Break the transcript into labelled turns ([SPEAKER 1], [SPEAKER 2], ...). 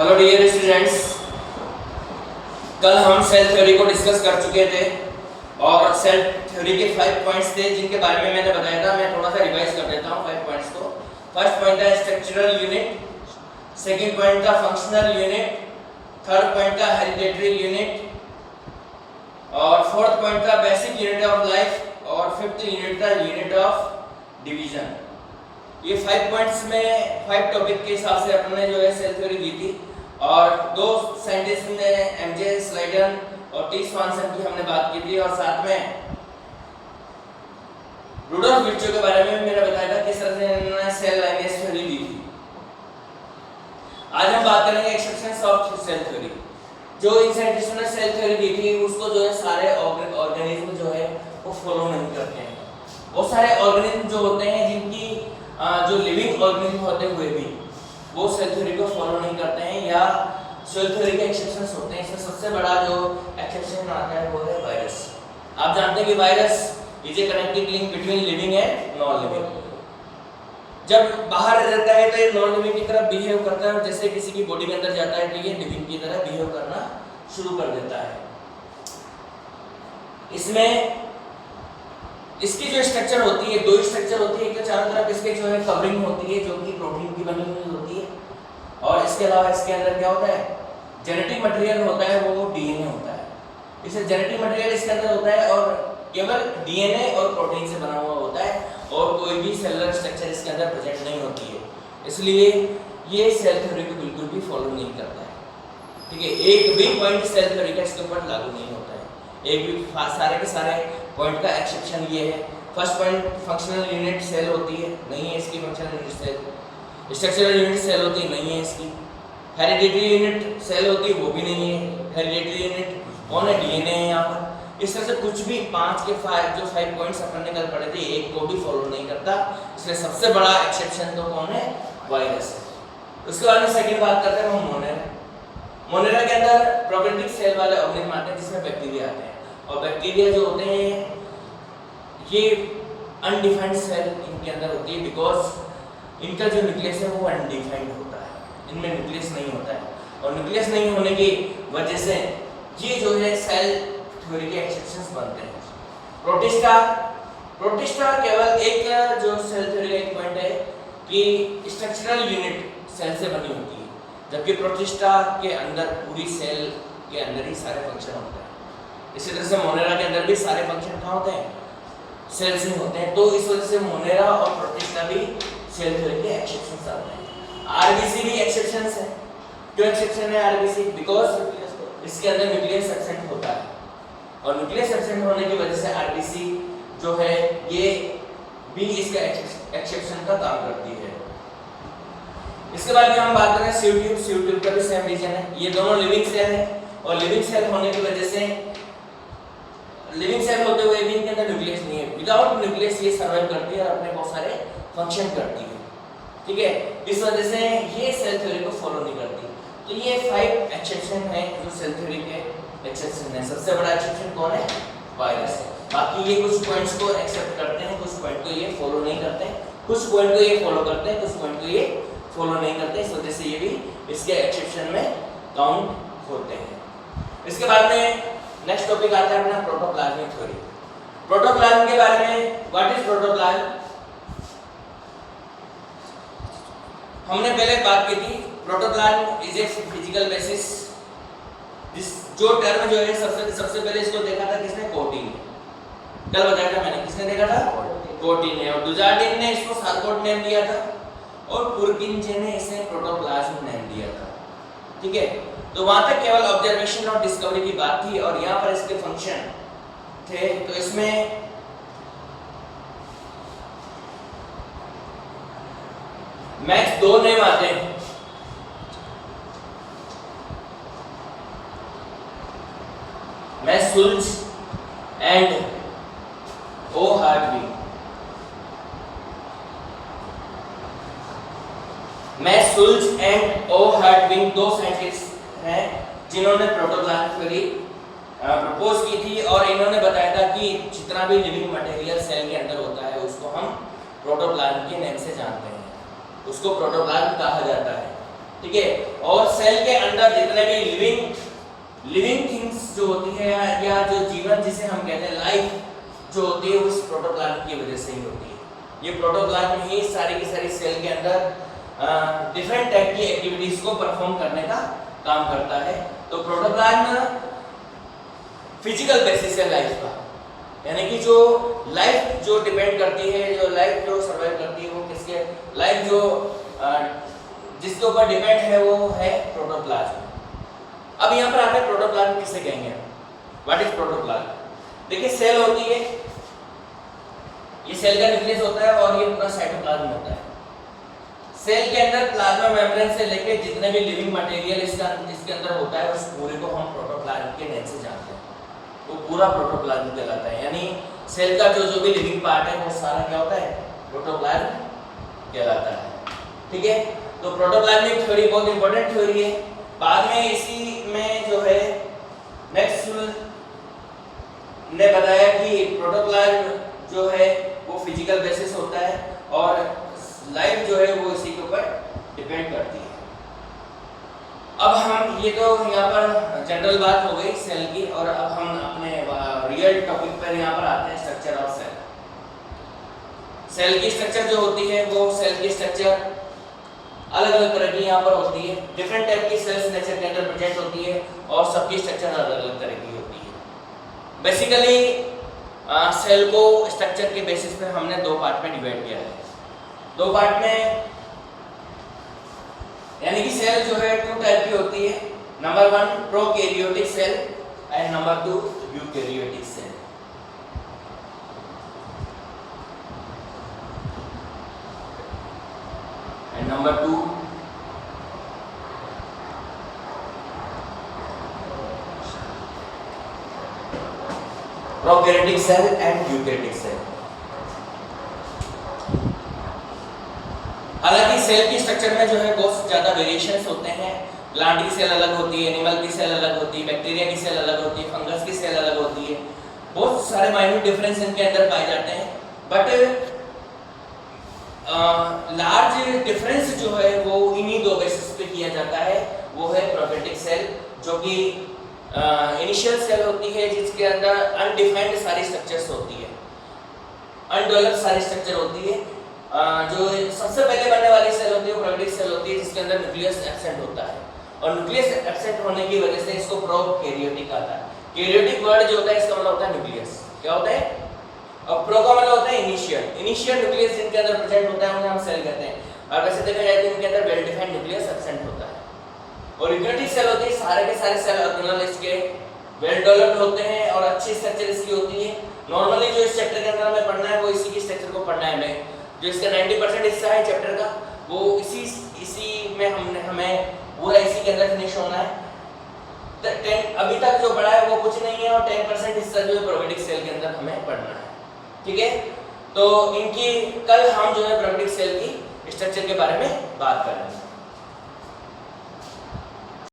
[SPEAKER 1] Hello dear students, कल हम cell theory को डिस्कस कर चुके थे और सेल थ्योरी के 5 पॉइंट्स थे जिनके बारे में मैंने बताया था। मैं थोड़ा सा रिवाइज कर देता हूँ 5 पॉइंट्स को। फर्स्ट पॉइंट था स्ट्रक्चरल यूनिट, सेकंड पॉइंट था फंक्शनल यूनिट, थर्ड पॉइंट था हेरिडेटरी यूनिट और फोर्थ पॉइंट था बेसिक यूनिट ऑफ लाइफ और फिफ्थ यूनिट था यूनिट ऑफ डिवीजन। ये 5 पॉइंट्स में 5 टॉपिक के हिसाब से अपने जो है सेल थ्योरी दी थी और दो साइंटिस्ट ने एमजे स्लाइडन और टी स्वानसन की हमने बात की थी और साथ में रुडोल्फ विर्चो के बारे में मैंने बताया था किस तरह से इन्होंने सेल लाइनेज थ्योरी दी थी। आज हम बात करेंगे एक्सेप्शंस ऑफ सेल थ्योरी। जो इन साइंटिस्टों ने सेल थ्योरी दी थी उसको जो है सारे ऑर्गेनिज्म जो है वो फॉलो नहीं करते हैं। वो सारे ऑर्गेनिज्म जो होते हैं जिनकी जो लिविंग ऑर्गेनिज्म होते हुए भी वो सेल थ्योरी को फॉलो नहीं करते हैं या सेल थ्योरी के एक्सेप्शंस होते हैं। इसमें सबसे बड़ा जो एक्सेप्शन आता है वो है वायरस। आप जानते हैं कि virus is a connecting link between living and non living. जब बाहर रहता है तो ये नॉन लिविंग की तरह बिहेव करता है और जैसे किसी की बॉडी के अंदर जाता है तो ये लिविंग की तरह बिहेव करना शुरू कर देता है। इसमें इसकी जो स्ट्रक्चर होती है, दो स्ट्रक्चर होती है। एक तो चारों तरफ इसके जो है कवरिंग होती है जो कि प्रोटीन की बनी हुई होती है और इसके अलावा इसके अंदर क्या होता है, जेनेटिक मटेरियल होता है, वो डीएनए होता है। इसे जेनेटिक मटेरियल इसके अंदर होता है और केवल डीएनए और प्रोटीन से बना हुआ होता है और कोई भी सेलुलर स्ट्रक्चर इसके अंदर प्रेजेंट नहीं होती है। इसलिए ये सेल थ्योरी को बिल्कुल भी फॉलो नहीं करता है। ठीक है, एक भी पॉइंट सेल थ्योरी का इसके ऊपर लागू नहीं होता है। एक भी सारे के सारे पॉइंट का एक्सेप्शन ये है। First point, functional unit cell होती है, नहीं है इसकी functional unit cell. Structural unit cell होती है, नहीं है इसकी। हेरिडेटरी यूनिट सेल होती है, वो भी नहीं है। हेरिडेटरी यूनिट कौन है, डीएनए है यहाँ पर। इस तरह से कुछ भी 5 के 5 पॉइंट्स अपन ने कल पढ़े थे, एक को भी फॉलो नहीं करता। इसलिए सबसे बड़ा एक्सेप्शन तो कौन है, वायरस है। उसके बाद में सेकंड बात करते हैं हम मोनेरा। मोनेरा के अंदर प्रोकैरियोटिक सेल वाले ऑर्गेनिज्म आते हैं जिसमें बैक्टीरिया आते हैं और बैक्टीरिया जो होते हैं ये अनडिफाइंड सेल इनके अंदर होती है बिकॉज इनका जो न्यूक्लियस है वो अनडिफाइंड होता है, इनमें न्यूक्लियस नहीं होता है और न्यूक्लियस नहीं होने की वजह से ये जो है सेल थ्योरी के एक्सेप्शंस बनते हैं। प्रोटिस्टा केवल एक जो सेल थ्योरी का एक पॉइंट है कि स्ट्रक्चरल यूनिट सेल से बनी होती है, जबकि प्रोटिस्टा के अंदर पूरी सेल के अंदर ही सारे फंक्शन होते हैं। इसी तरह से मोनेरा के अंदर भी सारे फंक्शन कहाँ होते हैं, सेल से होते हैं। तो इस वजह से मोनेरा और प्रोटिस्टा भी सेल थ्योरी के एक्सेप्शंस आते हैं। आरबीसी भी एक्सेप्शंस है। क्यों एक्सेप्शन है आरबीसी? बिकॉज इसके अंदर न्यूक्लियस एब्सेंट होता है और न्यूक्लियस एब्सेंट होने की वजह से आरबीसी जो है ये भी इसका एक्सेप्शन का काम करती है। इसके बाद में हम बात करें सीव ट्यूब का भी सेम रीजन है। ये दोनों लिविंग सेल है और लिविंग सेल होने की वजह से लिविंग सेल होते हुए भी इनके अंदर न्यूक्लियस नहीं है। विदाउट न्यूक्लियस ये सर्वाइव करती है और अपने बहुत सारे फंक्शन करती है। ठीक है, इस वजह से ये सेल थ्योरी को फॉलो नहीं करती। तो ये 5 एक्सेप्शन है जो सेल थ्योरी के एक्सेप्शन है। सबसे बड़ा एक्सेप्शन कौन है, वायरस। बाकी ये कुछ पॉइंट्स को एक्सेप्ट करते हैं, कुछ पॉइंट को ये फॉलो नहीं करते हैं, कुछ पॉइंट को ये फॉलो करते हैं, कुछ पॉइंट को ये फॉलो नहीं करते। इस वजह से ये भी इसके एक्सेप्शन में काउंट होते हैं। इसके बाद में नेक्स्ट टॉपिक आता है अपना प्रोटोप्लाज्मिक थ्योरी। प्रोटोप्लाज्म के बारे में, व्हाट इज प्रोटोप्लाज्म, हमने पहले बात की थी। Protoplasm is a physical basis. जो टर्म जो है सबसे पहले इसको देखा था किसने, कोटिन। कल बताया था मैंने, किसने देखा था, कोटिन ने। और डुजार्डिन ने इसको सारकोट नेम दिया था और पुरकिंजे ने इसे प्रोटोप्लाज्म नेम दिया था। ठीक है, तो वहां तक केवल ऑब्जर्वेशन और डिस्कवरी की बात थी और यहाँ पर इसके फंक्शन थे। तो इसमें मैक्स 2 नेम आते हैं। Max Schultze and O Hertwig. Max Schultze and O Hertwig दो साइंटिस्ट हैं जिन्होंने प्रोटोप्लाज्म थ्योरी प्रपोज की थी और इन्होंने बताया था कि जितना भी लिविंग मटेरियल सेल के अंदर होता है उसको हम प्रोटोप्लाज्म के नाम से जानते हैं, उसको प्रोटोप्लाज्म कहा जाता है। ठीक है, और सेल के अंदर जितने भी लिविंग थिंग्स जो होती है या जो जीवन जिसे हम कहते हैं लाइफ जो होती है उस प्रोटोप्लाज्म की वजह से ही होती है। ये प्रोटोप्लाज्म ही सारी की सारी सेल के अंदर डिफरेंट टाइप की एक्टिविटीज को परफॉर्म करने का काम करता है। तो प्रोटोप्लाज्म फिजिकल बेसिस है लाइफ का, यानी कि जो लाइफ जो डिपेंड करती है, जो लाइफ जो सर्वाइव करती है वो किसके लाइफ जो जिसके ऊपर डिपेंड है वो है प्रोटोप्लाज्म। अब यहाँ पर आते हैं प्रोटोप्लाज्म किसे कहेंगे, व्हाट इज प्रोटोप्लाज्म। देखिए सेल होती है, ये सेल का न्यूक्लियस होता है और ये पूरा साइटोप्लाज्म होता है। सेल के अंदर प्लाज्मा मेम्ब्रेन से लेके जितने भी लिविंग मटेरियल इसके अंदर होता है उस पूरे को हम प्रोटोप्लाज्म के नाम से जानते हैं। वो पूरा प्रोटोप्लाज्म कहलाता है, यानी सेल का जो भी लिविंग पार्ट है वो सारा क्या होता है, प्रोटोप्लाज्म कहलाता है। ठीक है, तो प्रोटोप्लाज्मिक थ्योरी बहुत इंपॉर्टेंट थ्योरी है। बाद में इसी में जो है नेक्स्ट ने बताया कि प्रोटोप्लाज्म जो है वो फिजिकल बेसिस होता है और लाइफ जो है वो इसी के ऊपर डिपेंड करती है। अब हम ये तो यहाँ पर जनरल बात हो गई सेल की, और अब हम अपने रियल टॉपिक पर यहाँ पर आते हैं, स्ट्रक्चर ऑफ सेल। सेल की स्ट्रक्चर जो होती है वो सेल की स्ट्रक्चर अलग अलग तरह की यहाँ पर होती है। डिफरेंट टाइप की सेल्स नेचर के अंदर प्रेजेंट होती है और सबकी स्ट्रक्चर अलग अलग तरह की होती है। बेसिकली सेल को स्ट्रक्चर के बेसिस पे हमने दो पार्ट में डिवाइड किया है। दो पार्ट में यानी कि सेल जो है टू टाइप की होती है। Number 1 prokaryotic cell and number 2 eukaryotic cell. And number 2 prokaryotic cell and eukaryotic cell. हालांकि सेल की स्ट्रक्चर में जो है बहुत ज्यादा वेरिएशंस होते हैं। प्लांट की सेल अलग होती है, एनिमल की सेल अलग होती है, बैक्टीरिया की सेल अलग होती है, फंगस की सेल अलग होती है। बहुत सारे माइन्यूट डिफरेंस इनके अंदर पाए जाते हैं, बट लार्ज डिफरेंस जो है वो इन्हीं दो बेसिस पे किया जाता है। वो है प्रोकैरियोटिक सेल जो कि इनिशियल सेल होती है जिसके अंदर अनडिफाइंड सारी स्ट्रक्चर्स होती है, अनडेवलप्ड सारी स्ट्रक्चर होती है। जो सबसे पहले बनने वाली सेल होती है वो प्रोकैरियोटिक सेल होती है जिसके अंदर न्यूक्लियस एब्सेंट होता है, और न्यूक्लियस एब्सेंट होने की वजह से इसको प्रोकैरियोटिक आता है। कैरियोटिक वर्ड जो होता है इसका मतलब होता है न्यूक्लियस। क्या होता है? और प्रो का मतलब होता है इनिशियल न्यूक्लियस जिनके अंदर प्रेजेंट होता है उन्हें हम सेल कहते हैं। और वैसे देखा जाए तो इनके अंदर वेल डिफाइंड न्यूक्लियस एब्सेंट होता है। और यूकैरियोटिक सेल होती है सारे के सारे सेल ऑर्गेनेल इसके वेल डेवलप्ड होते हैं और अच्छी स्ट्रक्चर इसकी होती है। नॉर्मली जो इस चैप्टर के अंदर हमें पढ़ना है वो इसी की स्ट्रक्चर को पढ़ना है। हमें जो इसका 90% हिस्सा है चैप्टर का वो इसी में हमें पूरा इसी के अंदर फिनिश होना है। अभी तक जो पढ़ा है वो कुछ नहीं है और 10% हिस्सा जो है प्रोकैरियोटिक सेल के अंदर हमें पढ़ना है। ठीक है, तो इनकी कल हम जो है प्रोकैरियोटिक सेल की स्ट्रक्चर के बारे में बात करेंगे।